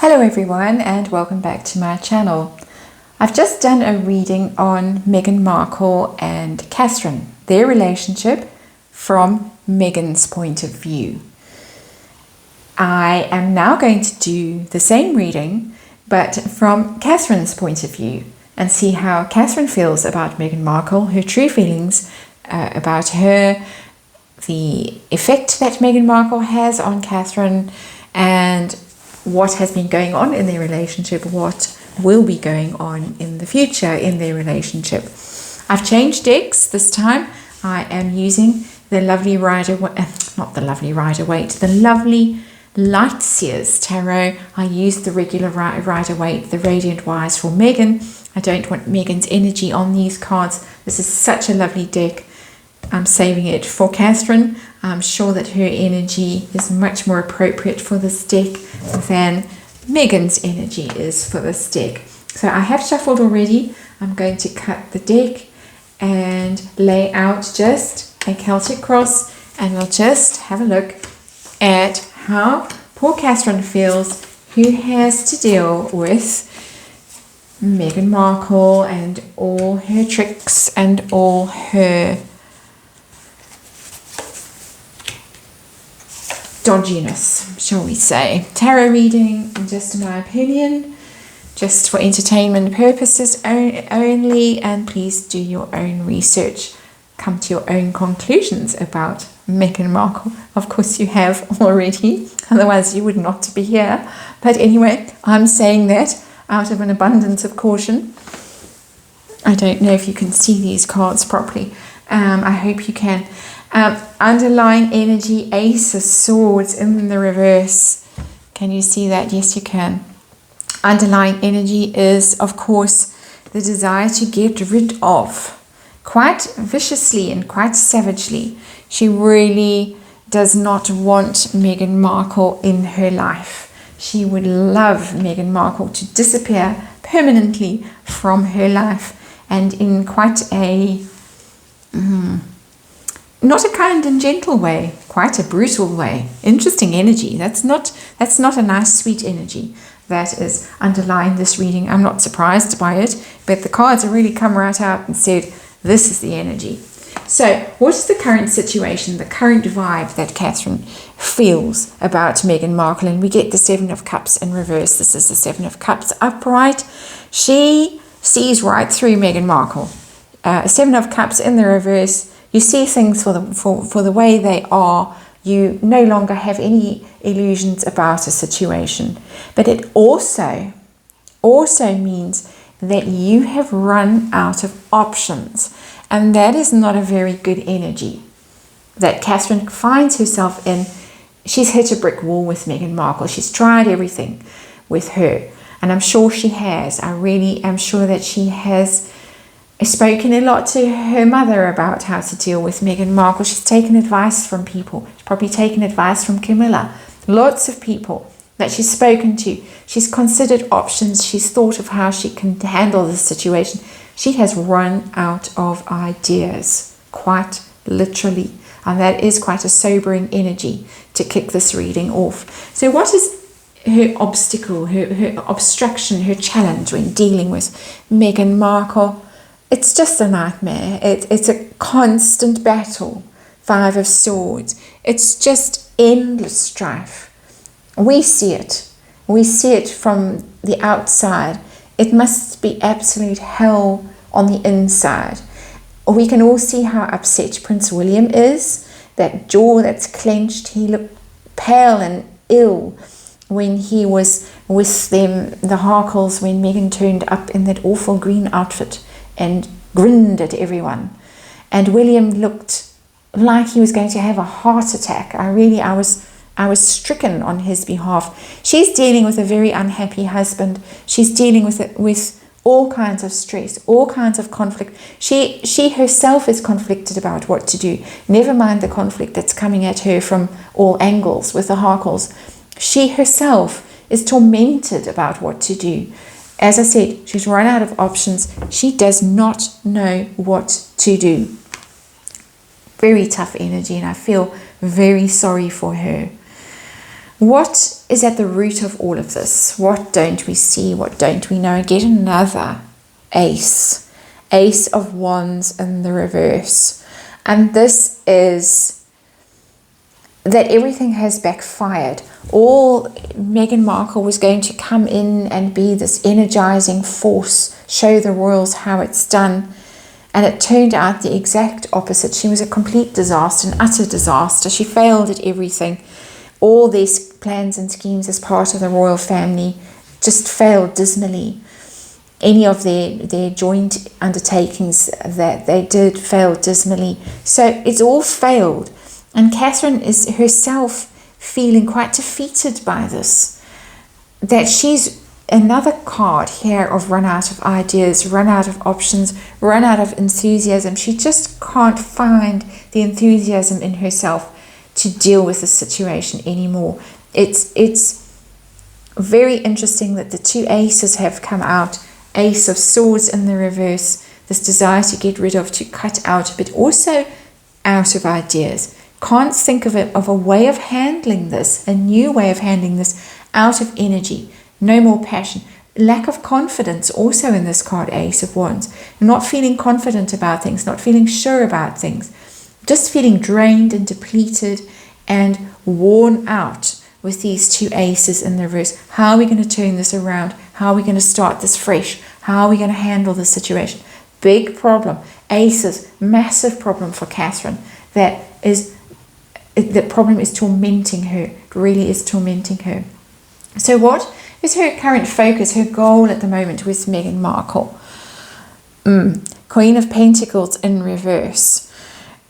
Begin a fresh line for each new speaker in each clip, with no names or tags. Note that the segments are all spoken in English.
Hello everyone and welcome back to my channel. I've just done a reading on Meghan Markle and Catherine, their relationship from Meghan's point of view. I am now going to do the same reading but from Catherine's point of view and see how Catherine feels about Meghan Markle, her true feelings about her, the effect that Meghan Markle has on Catherine, and what has been going on in their relationship, what will be going on in the future in their relationship. I've changed decks this time. I am using the lovely the lovely Lightseers Tarot. I used the regular Rider-Waite, the Radiant Wise for Meghan. I don't want Meghan's energy on these cards. This is such a lovely deck. I'm saving it for Catherine. I'm sure that her energy is much more appropriate for this deck than Meghan's energy is for this deck. So I have shuffled already. I'm going to cut the deck and lay out just a Celtic cross, and we'll just have a look at how poor Catherine feels, who has to deal with Meghan Markle and all her tricks and all her dodginess, shall we say. Tarot reading, just in my opinion, just for entertainment purposes only, and please do your own research, come to your own conclusions about Meghan Markle. Of course you have already, otherwise you would not be here. But anyway, I'm saying that out of an abundance of caution. I don't know if you can see these cards properly. I hope you can. Underlying energy, Ace of Swords in the reverse. Can you see that? Yes, you can. Underlying energy is, of course, the desire to get rid of, quite viciously and quite savagely. She really does not want Meghan Markle in her life. She would love Meghan Markle to disappear permanently from her life, and in quite a not a kind and gentle way, quite a brutal way. Interesting energy. That's not a nice, sweet energy that is underlying this reading. I'm not surprised by it, but the cards have really come right out and said, this is the energy. So what is the current situation, the current vibe that Catherine feels about Meghan Markle? And we get the Seven of Cups in reverse. This is the Seven of Cups upright. She sees right through Meghan Markle. Seven of Cups in the reverse. You see things for the way they are. You no longer have any illusions about a situation. But it also means that you have run out of options. And that is not a very good energy that Catherine finds herself in. She's hit a brick wall with Meghan Markle. She's tried everything with her. And I'm sure she has. I really am sure that she has spoken a lot to her mother about how to deal with Meghan Markle. She's taken advice from people. She's probably taken advice from Camilla. Lots of people that she's spoken to. She's considered options. She's thought of how she can handle this situation. She has run out of ideas, quite literally. And that is quite a sobering energy to kick this reading off. So what is her obstacle, her obstruction, her challenge when dealing with Meghan Markle? It's just a nightmare. It's a constant battle. Five of Swords. It's just endless strife. We see it. We see it from the outside. It must be absolute hell on the inside. We can all see how upset Prince William is. That jaw that's clenched. He looked pale and ill when he was with them, the Harkles, when Meghan turned up in that awful green outfit and grinned at everyone. And William looked like he was going to have a heart attack. I was stricken on his behalf. She's dealing with a very unhappy husband. She's dealing with all kinds of stress, all kinds of conflict. She herself is conflicted about what to do. Never mind the conflict that's coming at her from all angles with the Harkles. She herself is tormented about what to do. As I said, she's run out of options. She does not know what to do. Very tough energy, and I feel very sorry for her. What is at the root of all of this? What don't we see? What don't we know? Get another ace. Ace of Wands in the reverse. And this is that everything has backfired. All Meghan Markle was going to come in and be this energizing force, show the royals how it's done. And it turned out the exact opposite. She was a complete disaster, an utter disaster. She failed at everything. All these plans and schemes as part of the royal family just failed dismally. Any of their joint undertakings that they did failed dismally. So it's all failed. And Catherine is herself feeling quite defeated by this. That she's another card here of run out of ideas, run out of options, run out of enthusiasm. She just can't find the enthusiasm in herself to deal with the situation anymore. It's very interesting that the two aces have come out. Ace of Swords in the reverse, this desire to get rid of, to cut out, but also out of ideas. Can't think of a way of handling this, a new way of handling this, out of energy, no more passion. Lack of confidence also in this card, Ace of Wands. Not feeling confident about things, not feeling sure about things. Just feeling drained and depleted and worn out with these two aces in the reverse. How are we going to turn this around? How are we going to start this fresh? How are we going to handle this situation? Big problem. Aces, massive problem for Catherine. The problem is tormenting her. It really is tormenting her. So what is her current focus, her goal at the moment with Meghan Markle? Queen of Pentacles in reverse.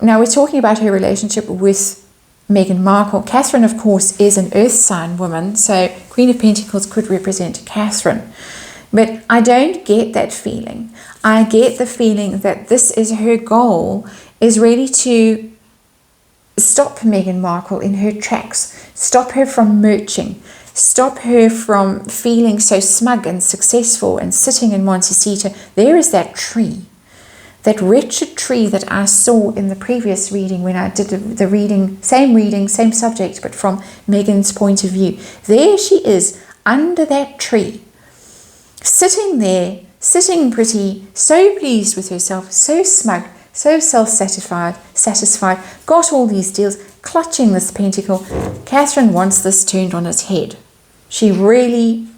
Now we're talking about her relationship with Meghan Markle. Catherine, of course, is an earth sign woman, so Queen of Pentacles could represent Catherine. But I don't get that feeling. I get the feeling that this is her goal, is really to stop Meghan Markle in her tracks, stop her from merging, stop her from feeling so smug and successful and sitting in Montecito. There is that tree. That wretched tree that I saw in the previous reading when I did the reading, same subject, but from Meghan's point of view. There she is, under that tree, sitting there, sitting pretty, so pleased with herself, so smug, so satisfied, got all these deals, clutching this pentacle. Catherine wants this turned on its head. She really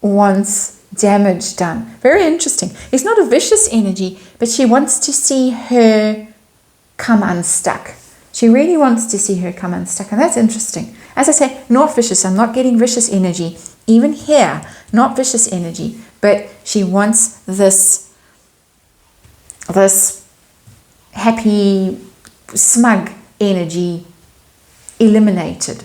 wants damage done. Very interesting. It's not a vicious energy, but she wants to see her come unstuck. She really wants to see her come unstuck, and that's interesting. As I say, not vicious. I'm not getting vicious energy. Even here, not vicious energy, but she wants this happy, smug energy eliminated.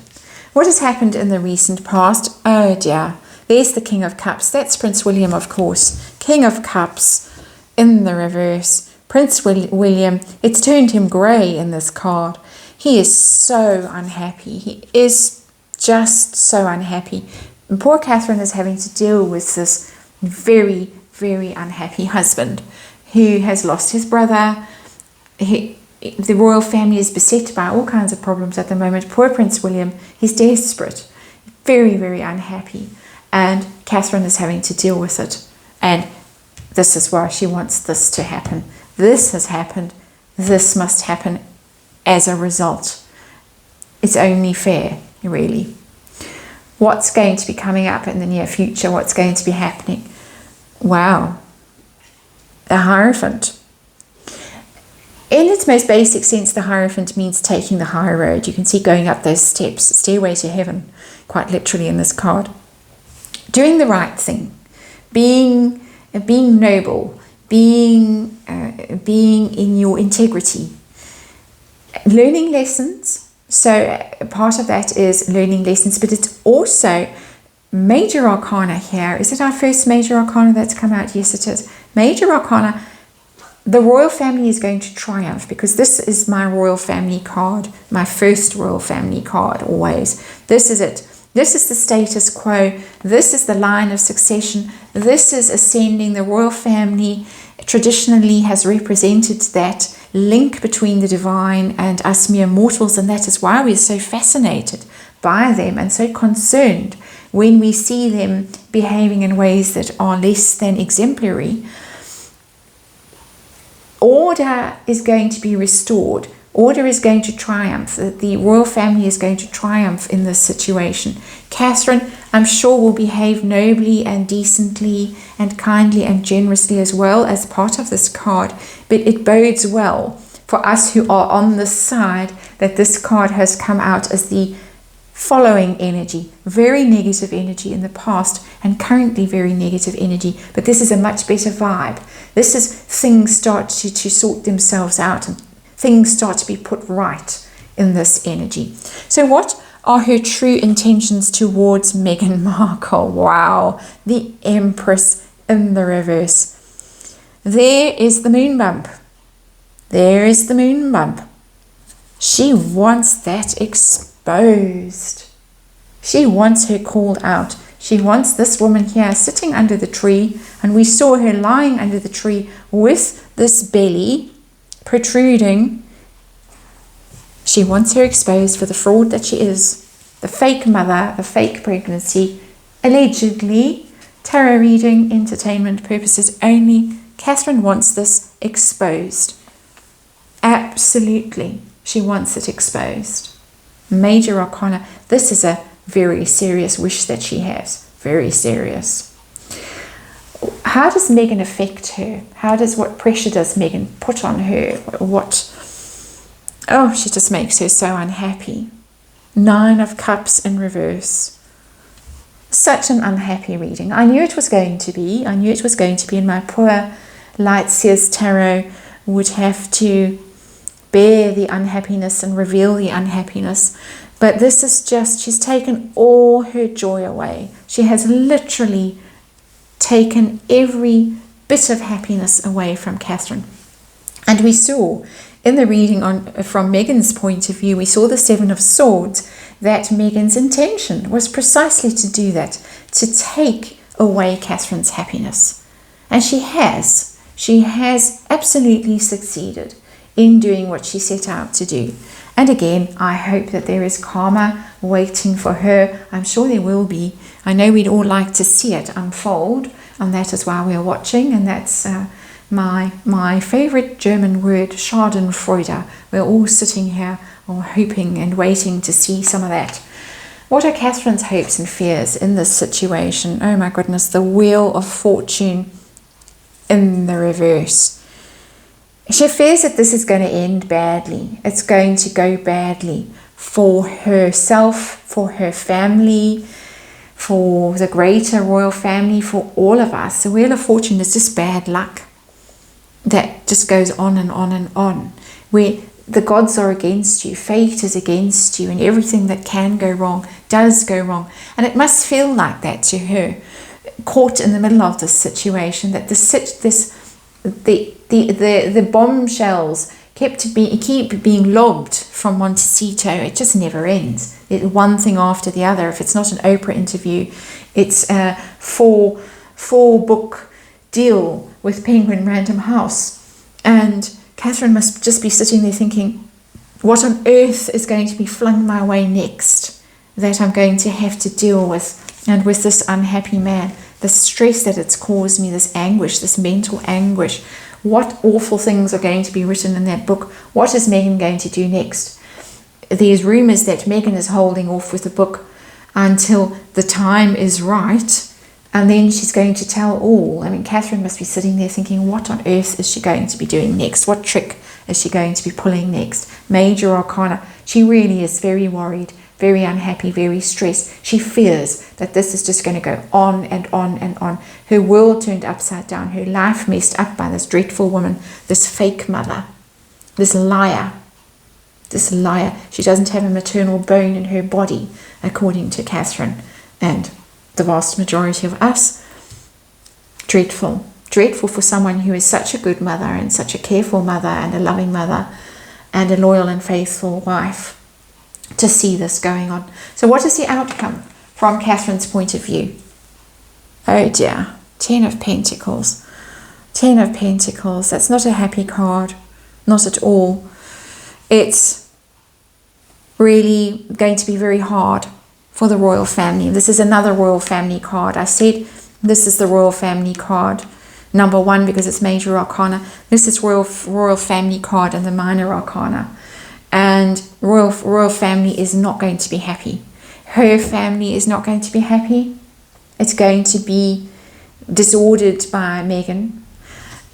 What has happened in the recent past? Oh dear. There's the King of Cups. That's Prince William, of course. King of Cups in the reverse. Prince William, it's turned him grey in this card. He is so unhappy. He is just so unhappy. And poor Catherine is having to deal with this very, very unhappy husband who has lost his brother. The royal family is beset by all kinds of problems at the moment. Poor Prince William, he's desperate. Very, very unhappy. And Catherine is having to deal with it. And this is why she wants this to happen. This has happened. This must happen as a result. It's only fair, really. What's going to be coming up in the near future? What's going to be happening? Wow. The Hierophant. In its most basic sense, the Hierophant means taking the high road. You can see going up those steps, stairway to heaven, quite literally in this card. Doing the right thing, being noble, being in your integrity, learning lessons. So part of that is learning lessons, but it's also major arcana here. Is it our first major arcana that's come out? Yes, it is. Major arcana. The royal family is going to triumph, because this is my royal family card, my first royal family card always. This is it. This is the status quo. This is the line of succession. This is ascending. The royal family traditionally has represented that link between the divine and us mere mortals, and that is why we're so fascinated by them and so concerned when we see them behaving in ways that are less than exemplary. Order is going to be restored. Order is going to triumph. The royal family is going to triumph in this situation. Catherine, I'm sure, will behave nobly and decently and kindly and generously as well as part of this card. But it bodes well for us who are on this side that this card has come out as the following energy. Very negative energy in the past and currently very negative energy. But this is a much better vibe. This is things start to sort themselves out and things start to be put right in this energy. So what are her true intentions towards Meghan Markle? Wow, the Empress in the reverse. There is the moon bump. There is the moon bump. She wants that exposed. She wants her called out. She wants this woman here sitting under the tree, and we saw her lying under the tree with this belly protruding. She wants her exposed for the fraud that she is, the fake mother, the fake pregnancy, allegedly, tarot reading, entertainment purposes only. Catherine wants this exposed. Absolutely, she wants it exposed. Major arcana. This is a very serious wish that she has. Very serious. How does Meghan affect her? What pressure does Meghan put on her? Oh, she just makes her so unhappy. 9 of Cups in reverse. Such an unhappy reading. I knew it was going to be. And my poor Light Seers Tarot would have to bear the unhappiness and reveal the unhappiness. But this is just, she's taken all her joy away. She has literally taken every bit of happiness away from Catherine. And we saw in the reading from Meghan's point of view, we saw the 7 of Swords, that Meghan's intention was precisely to do that, to take away Catherine's happiness. And she has absolutely succeeded in doing what she set out to do. And again, I hope that there is karma waiting for her. I'm sure there will be. I know we'd all like to see it unfold, and that is why we're watching, and that's my favorite German word, Schadenfreude. We're all sitting here or hoping and waiting to see some of that. What are Catherine's hopes and fears in this situation? Oh my goodness, the Wheel of Fortune in the reverse. She fears that this is going to end badly. It's going to go badly for herself, for her family, for the greater royal family, for all of us. The Wheel of Fortune is just bad luck that just goes on and on and on, where the gods are against you, fate is against you, and everything that can go wrong does go wrong. And it must feel like that to her, caught in the middle of this situation, that the bombshells keep being lobbed from Montecito. It just never ends. One thing after the other. If it's not an Oprah interview, it's a four book deal with Penguin Random House. And Catherine must just be sitting there thinking, what on earth is going to be flung my way next that I'm going to have to deal with? And with this unhappy man, the stress that it's caused me, this anguish, this mental anguish. What awful things are going to be written in that book? What is Meghan going to do next? There's rumours that Meghan is holding off with the book until the time is right, and then she's going to tell all. I mean, Catherine must be sitting there thinking, what on earth is she going to be doing next? What trick is she going to be pulling next? Major arcana. She really is very worried, very unhappy, very stressed. She fears that this is just going to go on and on and on. Her world turned upside down, her life messed up by this dreadful woman, this fake mother, this liar. She doesn't have a maternal bone in her body, according to Catherine and the vast majority of us. Dreadful for someone who is such a good mother and such a careful mother and a loving mother and a loyal and faithful wife, to see this going on. So what is the outcome from Catherine's point of view? Oh dear, 10 of Pentacles. 10 of Pentacles, that's not a happy card, not at all. It's really going to be very hard for the royal family. This is another royal family card. I said this is the royal family card, number 1, because it's major arcana. This is royal family card and the minor arcana. And royal family is not going to be happy. Her family is not going to be happy. It's going to be disordered by Meghan.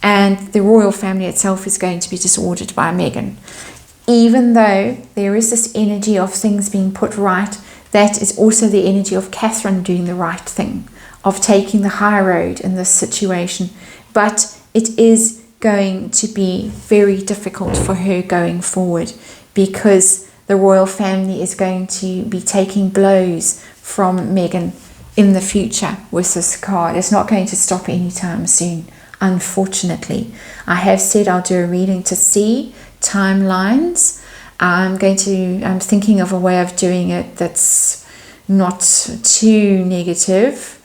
And the royal family itself is going to be disordered by Meghan. Even though there is this energy of things being put right, that is also the energy of Catherine doing the right thing, of taking the high road in this situation. But it is going to be very difficult for her going forward, because the royal family is going to be taking blows from Meghan in the future with this card. It's not going to stop anytime soon, unfortunately. I have said I'll do a reading to see timelines. I'm thinking of a way of doing it that's not too negative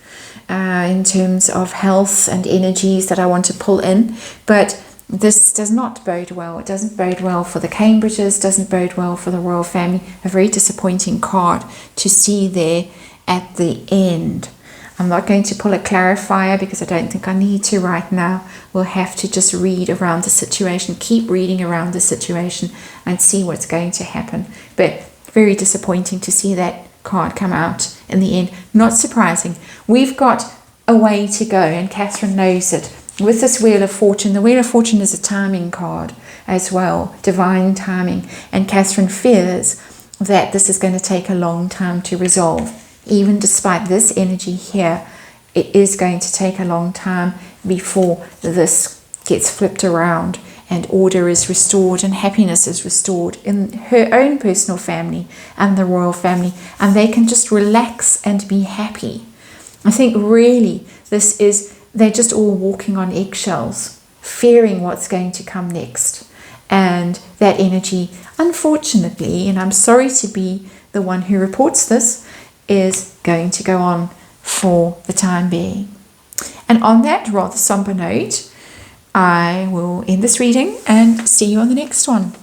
in terms of health and energies that I want to pull in, but this does not bode well. It doesn't bode well for the Cambridges, doesn't bode well for the royal family. A very disappointing card to see there at the end. I'm not going to pull a clarifier because I don't think I need to right now. We'll have to just read around the situation, keep reading around the situation and see what's going to happen. But very disappointing to see that card come out in the end. Not surprising. We've got a way to go, and Catherine knows it. With this Wheel of Fortune, the Wheel of Fortune is a timing card as well, divine timing. And Catherine fears that this is going to take a long time to resolve. Even despite this energy here, it is going to take a long time before this gets flipped around and order is restored and happiness is restored in her own personal family and the royal family, and they can just relax and be happy. I think really they're just all walking on eggshells, fearing what's going to come next. And that energy, unfortunately, and I'm sorry to be the one who reports this, is going to go on for the time being. And on that rather somber note, I will end this reading and see you on the next one.